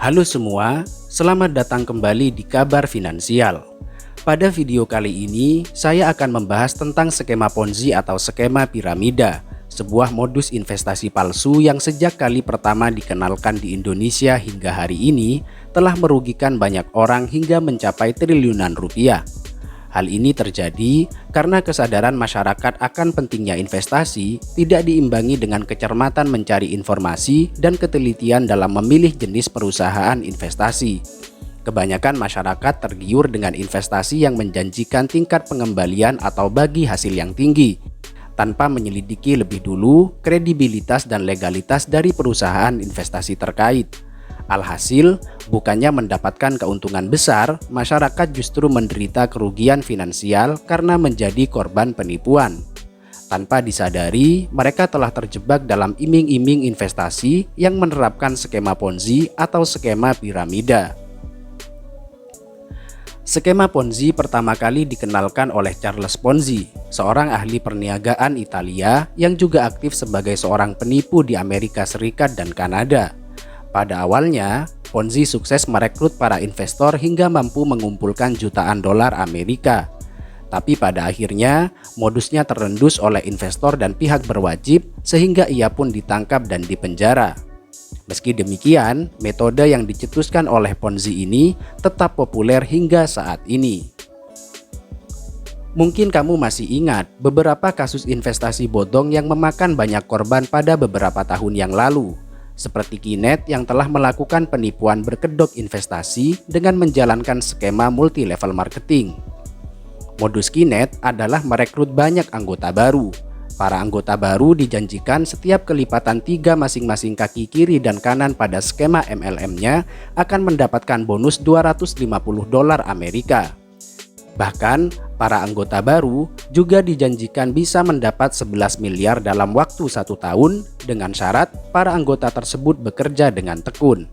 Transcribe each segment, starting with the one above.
Halo semua, selamat datang kembali di Kabar Finansial. Pada video kali ini, saya akan membahas tentang skema Ponzi atau skema piramida, sebuah modus investasi palsu yang sejak kali pertama dikenalkan di Indonesia hingga hari ini telah merugikan banyak orang hingga mencapai triliunan rupiah. Hal ini terjadi karena kesadaran masyarakat akan pentingnya investasi tidak diimbangi dengan kecermatan mencari informasi dan ketelitian dalam memilih jenis perusahaan investasi. Kebanyakan masyarakat tergiur dengan investasi yang menjanjikan tingkat pengembalian atau bagi hasil yang tinggi, tanpa menyelidiki lebih dulu kredibilitas dan legalitas dari perusahaan investasi terkait. Alhasil, bukannya mendapatkan keuntungan besar, masyarakat justru menderita kerugian finansial karena menjadi korban penipuan. Tanpa disadari, mereka telah terjebak dalam iming-iming investasi yang menerapkan skema Ponzi atau skema piramida. Skema Ponzi pertama kali dikenalkan oleh Charles Ponzi, seorang ahli perniagaan Italia yang juga aktif sebagai seorang penipu di Amerika Serikat dan Kanada. Pada awalnya, Ponzi sukses merekrut para investor hingga mampu mengumpulkan jutaan dolar Amerika. Tapi pada akhirnya, modusnya terendus oleh investor dan pihak berwajib sehingga ia pun ditangkap dan dipenjara. Meski demikian, metode yang dicetuskan oleh Ponzi ini tetap populer hingga saat ini. Mungkin kamu masih ingat beberapa kasus investasi bodong yang memakan banyak korban pada beberapa tahun yang lalu, seperti Kinet yang telah melakukan penipuan berkedok investasi dengan menjalankan skema multi-level marketing. Modus Kinet adalah merekrut banyak anggota baru. Para anggota baru dijanjikan setiap kelipatan 3 masing-masing kaki kiri dan kanan pada skema MLM-nya akan mendapatkan bonus 250 dolar Amerika. Bahkan, para anggota baru juga dijanjikan bisa mendapat 11 miliar dalam waktu 1 tahun dengan syarat para anggota tersebut bekerja dengan tekun.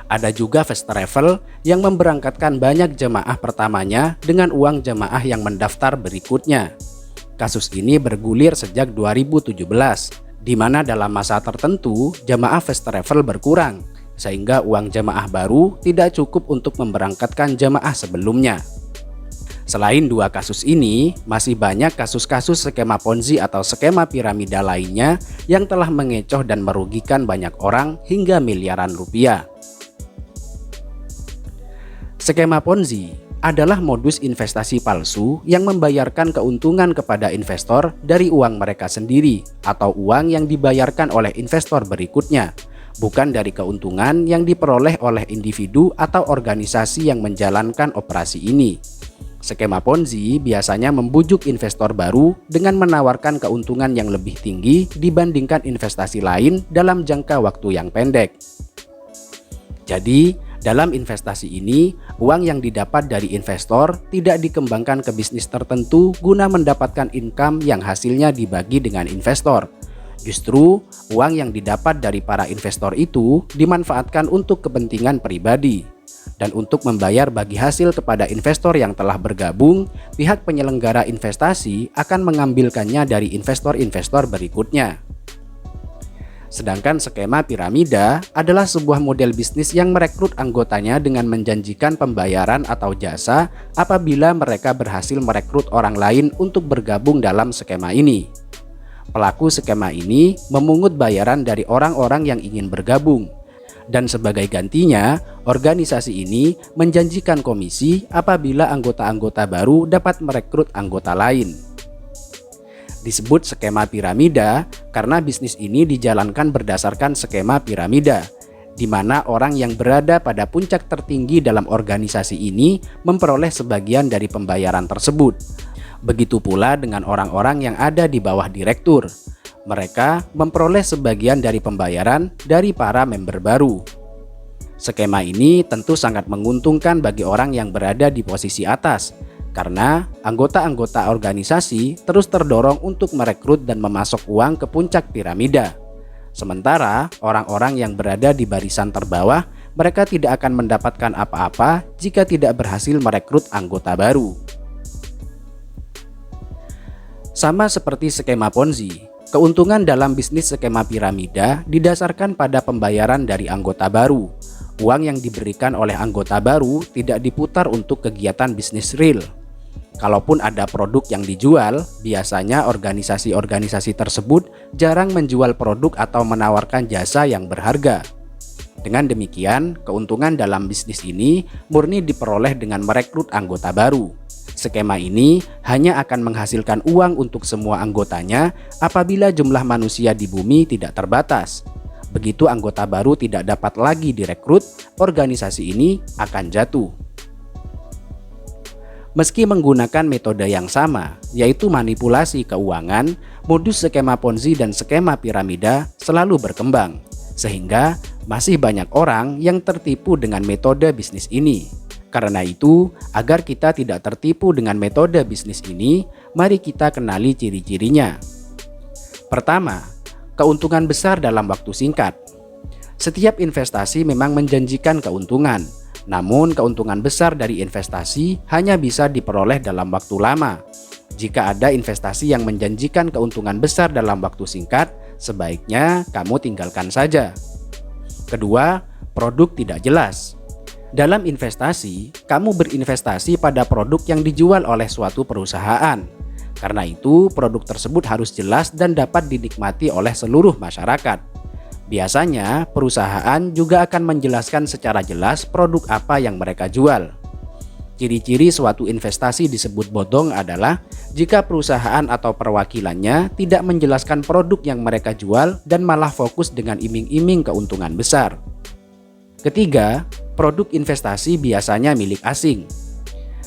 Ada juga fast travel yang memberangkatkan banyak jemaah pertamanya dengan uang jemaah yang mendaftar berikutnya. Kasus ini bergulir sejak 2017, di mana dalam masa tertentu jemaah fast travel berkurang, sehingga uang jemaah baru tidak cukup untuk memberangkatkan jemaah sebelumnya. Selain dua kasus ini, masih banyak kasus-kasus skema Ponzi atau skema piramida lainnya yang telah mengecoh dan merugikan banyak orang hingga miliaran rupiah. Skema Ponzi adalah modus investasi palsu yang membayarkan keuntungan kepada investor dari uang mereka sendiri atau uang yang dibayarkan oleh investor berikutnya, bukan dari keuntungan yang diperoleh oleh individu atau organisasi yang menjalankan operasi ini. Skema Ponzi biasanya membujuk investor baru dengan menawarkan keuntungan yang lebih tinggi dibandingkan investasi lain dalam jangka waktu yang pendek. Jadi, dalam investasi ini, uang yang didapat dari investor tidak dikembangkan ke bisnis tertentu guna mendapatkan income yang hasilnya dibagi dengan investor. Justru, uang yang didapat dari para investor itu dimanfaatkan untuk kepentingan pribadi. Dan untuk membayar bagi hasil kepada investor yang telah bergabung, pihak penyelenggara investasi akan mengambilkannya dari investor-investor berikutnya. Sedangkan skema piramida adalah sebuah model bisnis yang merekrut anggotanya dengan menjanjikan pembayaran atau jasa apabila mereka berhasil merekrut orang lain untuk bergabung dalam skema ini. Pelaku skema ini memungut bayaran dari orang-orang yang ingin bergabung. Dan sebagai gantinya, organisasi ini menjanjikan komisi apabila anggota-anggota baru dapat merekrut anggota lain. Disebut skema piramida karena bisnis ini dijalankan berdasarkan skema piramida, di mana orang yang berada pada puncak tertinggi dalam organisasi ini memperoleh sebagian dari pembayaran tersebut. Begitu pula dengan orang-orang yang ada di bawah direktur. Mereka memperoleh sebagian dari pembayaran dari para member baru. Skema ini tentu sangat menguntungkan bagi orang yang berada di posisi atas, karena anggota-anggota organisasi terus terdorong untuk merekrut dan memasok uang ke puncak piramida. Sementara orang-orang yang berada di barisan terbawah, mereka tidak akan mendapatkan apa-apa jika tidak berhasil merekrut anggota baru. Sama seperti skema Ponzi, Keuntungan dalam bisnis skema piramida didasarkan pada pembayaran dari anggota baru. Uang yang diberikan oleh anggota baru tidak diputar untuk kegiatan bisnis real. Kalaupun ada produk yang dijual, biasanya organisasi-organisasi tersebut jarang menjual produk atau menawarkan jasa yang berharga. Dengan demikian, keuntungan dalam bisnis ini murni diperoleh dengan merekrut anggota baru. Skema ini hanya akan menghasilkan uang untuk semua anggotanya apabila jumlah manusia di bumi tidak terbatas. Begitu anggota baru tidak dapat lagi direkrut, organisasi ini akan jatuh. Meski menggunakan metode yang sama, yaitu manipulasi keuangan, modus skema Ponzi dan skema piramida selalu berkembang, sehingga masih banyak orang yang tertipu dengan metode bisnis ini. Karena itu, agar kita tidak tertipu dengan metode bisnis ini, mari kita kenali ciri-cirinya. Pertama, keuntungan besar dalam waktu singkat. Setiap investasi memang menjanjikan keuntungan, namun keuntungan besar dari investasi hanya bisa diperoleh dalam waktu lama. Jika ada investasi yang menjanjikan keuntungan besar dalam waktu singkat, sebaiknya kamu tinggalkan saja. Kedua, produk tidak jelas. Dalam investasi, kamu berinvestasi pada produk yang dijual oleh suatu perusahaan. Karena itu, produk tersebut harus jelas dan dapat dinikmati oleh seluruh masyarakat. Biasanya, perusahaan juga akan menjelaskan secara jelas produk apa yang mereka jual. Ciri-ciri suatu investasi disebut bodong adalah jika perusahaan atau perwakilannya tidak menjelaskan produk yang mereka jual dan malah fokus dengan iming-iming keuntungan besar. Ketiga, produk investasi biasanya milik asing.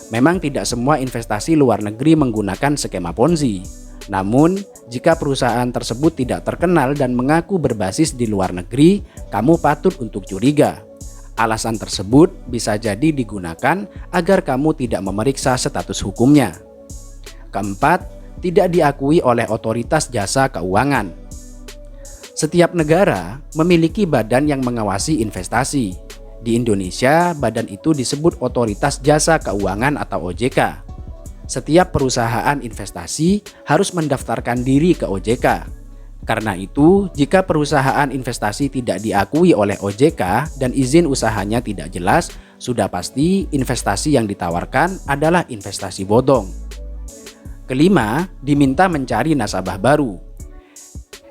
Memang tidak semua investasi luar negeri menggunakan skema Ponzi. Namun, jika perusahaan tersebut tidak terkenal dan mengaku berbasis di luar negeri, kamu patut untuk curiga. Alasan tersebut bisa jadi digunakan agar kamu tidak memeriksa status hukumnya. Keempat, tidak diakui oleh otoritas jasa keuangan. Setiap negara memiliki badan yang mengawasi investasi. Di Indonesia, badan itu disebut Otoritas Jasa Keuangan atau OJK. Setiap perusahaan investasi harus mendaftarkan diri ke OJK. Karena itu, jika perusahaan investasi tidak diakui oleh OJK dan izin usahanya tidak jelas, sudah pasti investasi yang ditawarkan adalah investasi bodong. Kelima, diminta mencari nasabah baru.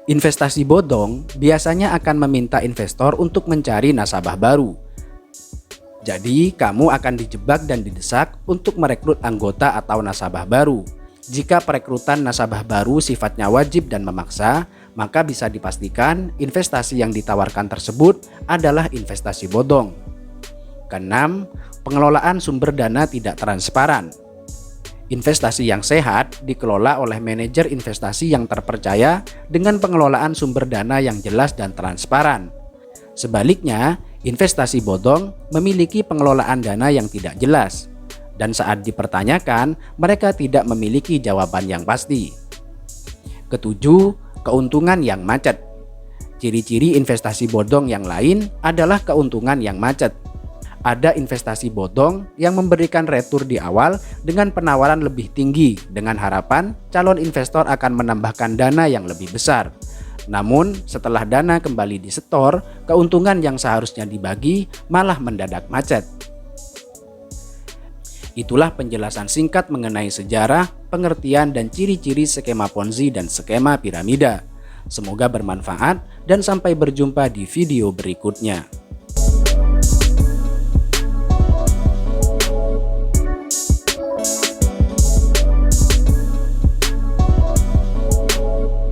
Investasi bodong biasanya akan meminta investor untuk mencari nasabah baru. Jadi, kamu akan dijebak dan didesak untuk merekrut anggota atau nasabah baru. Jika perekrutan nasabah baru sifatnya wajib dan memaksa, maka bisa dipastikan investasi yang ditawarkan tersebut adalah investasi bodong. Keenam, pengelolaan sumber dana tidak transparan. Investasi yang sehat dikelola oleh manajer investasi yang terpercaya dengan pengelolaan sumber dana yang jelas dan transparan. Sebaliknya, investasi bodong memiliki pengelolaan dana yang tidak jelas, dan saat dipertanyakan, mereka tidak memiliki jawaban yang pasti. Ketujuh, keuntungan yang macet. Ciri-ciri investasi bodong yang lain adalah keuntungan yang macet. Ada investasi bodong yang memberikan retur di awal dengan penawaran lebih tinggi dengan harapan calon investor akan menambahkan dana yang lebih besar. Namun setelah dana kembali disetor, keuntungan yang seharusnya dibagi malah mendadak macet. Itulah penjelasan singkat mengenai sejarah, pengertian dan ciri-ciri skema Ponzi dan skema piramida. Semoga bermanfaat dan sampai berjumpa di video berikutnya.